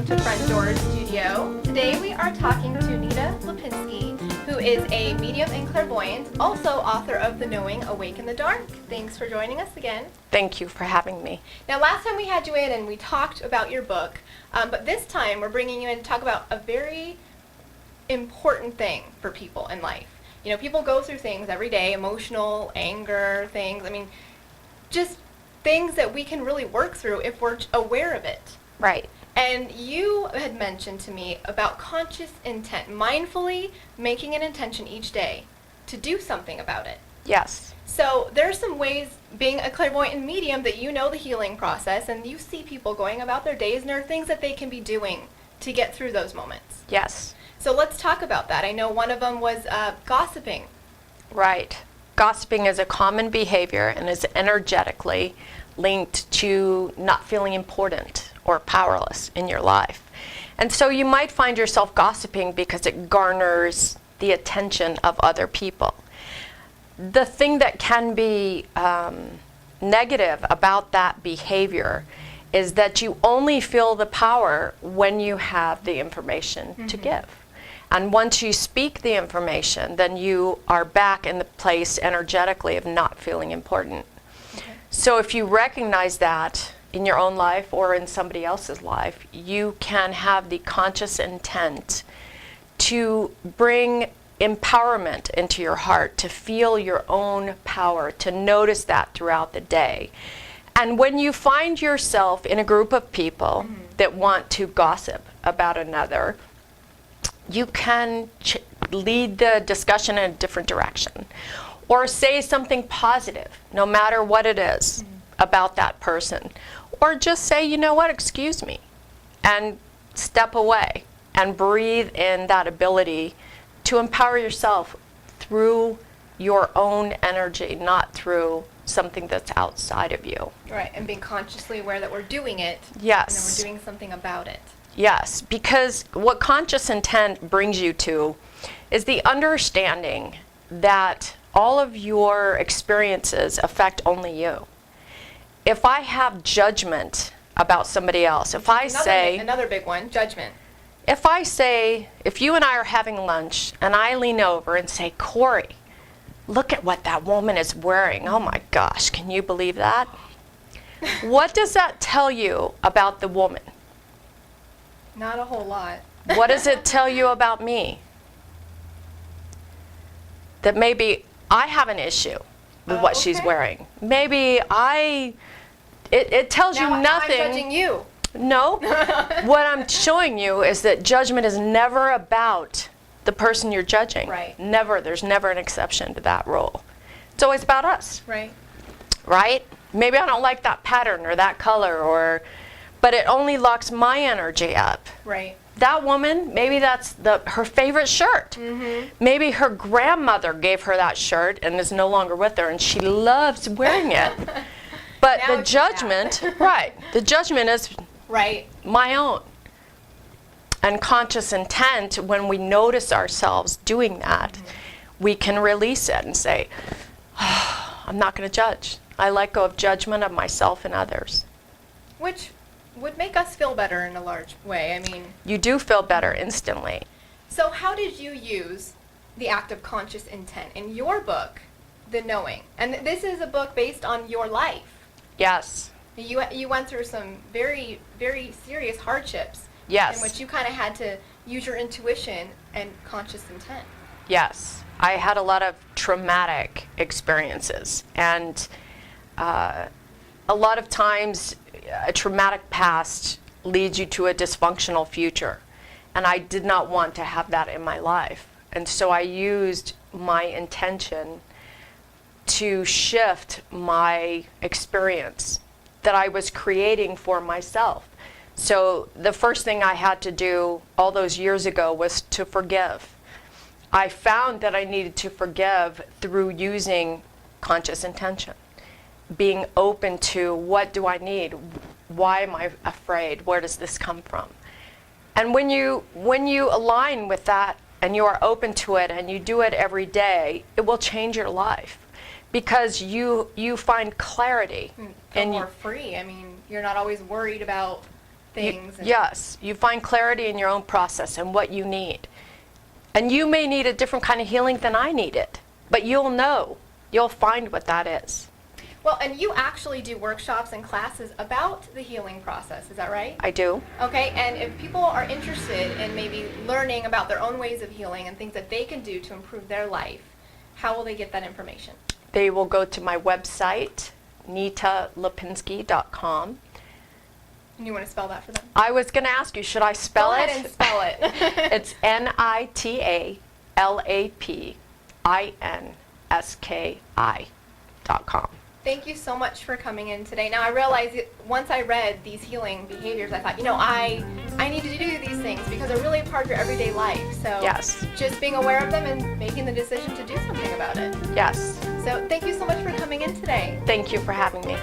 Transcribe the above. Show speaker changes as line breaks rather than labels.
welcome to Front Doors Studio. Today we are talking to Nita Lipinski, who is a medium and clairvoyant, also author of The Knowing, Awake in the Dark. Thanks for joining us again.
Thank you for having me.
Now, last time we had you in and we talked about your book, but this time we're bringing you in to talk about a very important thing for people in life. You know, people go through things every day, emotional, anger, things. I mean, just things that we can really work through if we're aware of it.
Right.
And you had mentioned to me about conscious intent, mindfully making an intention each day to do something about it.
Yes.
So there are some ways, being a clairvoyant and medium, that you know the healing process and you see people going about their days and there are things that they can be doing to get through those moments.
Yes.
So let's talk about that. I know one of them was gossiping.
Right. Gossiping is a common behavior and is energetically linked to not feeling important or powerless in your life. And so you might find yourself gossiping because it garners the attention of other people. The thing that can be negative about that behavior is that you only feel the power when you have the information to give. And once you speak the information, then you are back in the place energetically of not feeling important. Okay. So if you recognize that in your own life or in somebody else's life, you can have the conscious intent to bring empowerment into your heart, to feel your own power, to notice that throughout the day. And when you find yourself in a group of people that want to gossip about another, you can lead the discussion in a different direction or say something positive, no matter what it is, about that person. Or just say, you know what, excuse me, and step away and breathe in that ability to empower yourself through your own energy, not through something that's outside of you.
Right, and being consciously aware that we're doing it.
Yes.
And then we're doing something about it.
Yes, because what conscious intent brings you to is the understanding that all of your experiences affect only you. If I have judgment about somebody else, if I say...
Another big one, judgment.
If I say, if you and I are having lunch and I lean over and say, Corey, look at what that woman is wearing. Oh my gosh, can you believe that? What does that tell you about the woman?
Not a whole lot.
What does it tell you about me? That maybe I have an issue with what she's wearing. Maybe it tells you nothing.
Now I'm judging you.
No. What I'm showing you is that judgment is never about the person you're judging.
Right.
Never. There's never an exception to that rule. It's always about us.
Right.
Right? Maybe I don't like that pattern or that color, but it only locks my energy up.
Right.
That woman, maybe that's her favorite shirt. Maybe her grandmother gave her that shirt and is no longer with her and she loves wearing it. But
Now
the judgment, right, the judgment is my own. And conscious intent, when we notice ourselves doing that, we can release it and say, oh, I'm not going to judge. I let go of judgment of myself and others.
Which would make us feel better in a large way. I mean,
you do feel better instantly.
So how did you use the act of conscious intent in your book, The Knowing? And this is a book based on your life.
Yes.
You went through some very, very serious hardships.
Yes.
In which you kind of had to use your intuition and conscious intent.
Yes. I had a lot of traumatic experiences. And a lot of times, a traumatic past leads you to a dysfunctional future. And I did not want to have that in my life. And so I used my intention to shift my experience that I was creating for myself. So the first thing I had to do all those years ago was to forgive. I found that I needed to forgive through using conscious intention. Being open to, what do I need? Why am I afraid? Where does this come from? And when you align with that and you are open to it and you do it every day, it will change your life. Because you find clarity.
Feel more free. I mean, you're not always worried about things.
Yes, you find clarity in your own process and what you need. And you may need a different kind of healing than I needed, but you'll know. You'll find what that is.
Well, and you actually do workshops and classes about the healing process, is that right?
I do.
Okay, and if people are interested in maybe learning about their own ways of healing and things that they can do to improve their life, how will they get that information?
They will go to my website, nitalipinski.com.
And you want to spell that for them?
I was going to ask you, should I spell
Go
it?
ahead and spell it.
It's NITALAPINSKI.com.
Thank you so much for coming in today. Now I realize once I read these healing behaviors, I thought, you know, I need to do these things because they're really a part of your everyday life. So
Yes.
just being aware of them and making the decision to do something about it.
Yes.
So thank you so much for coming in today.
Thank you for having me.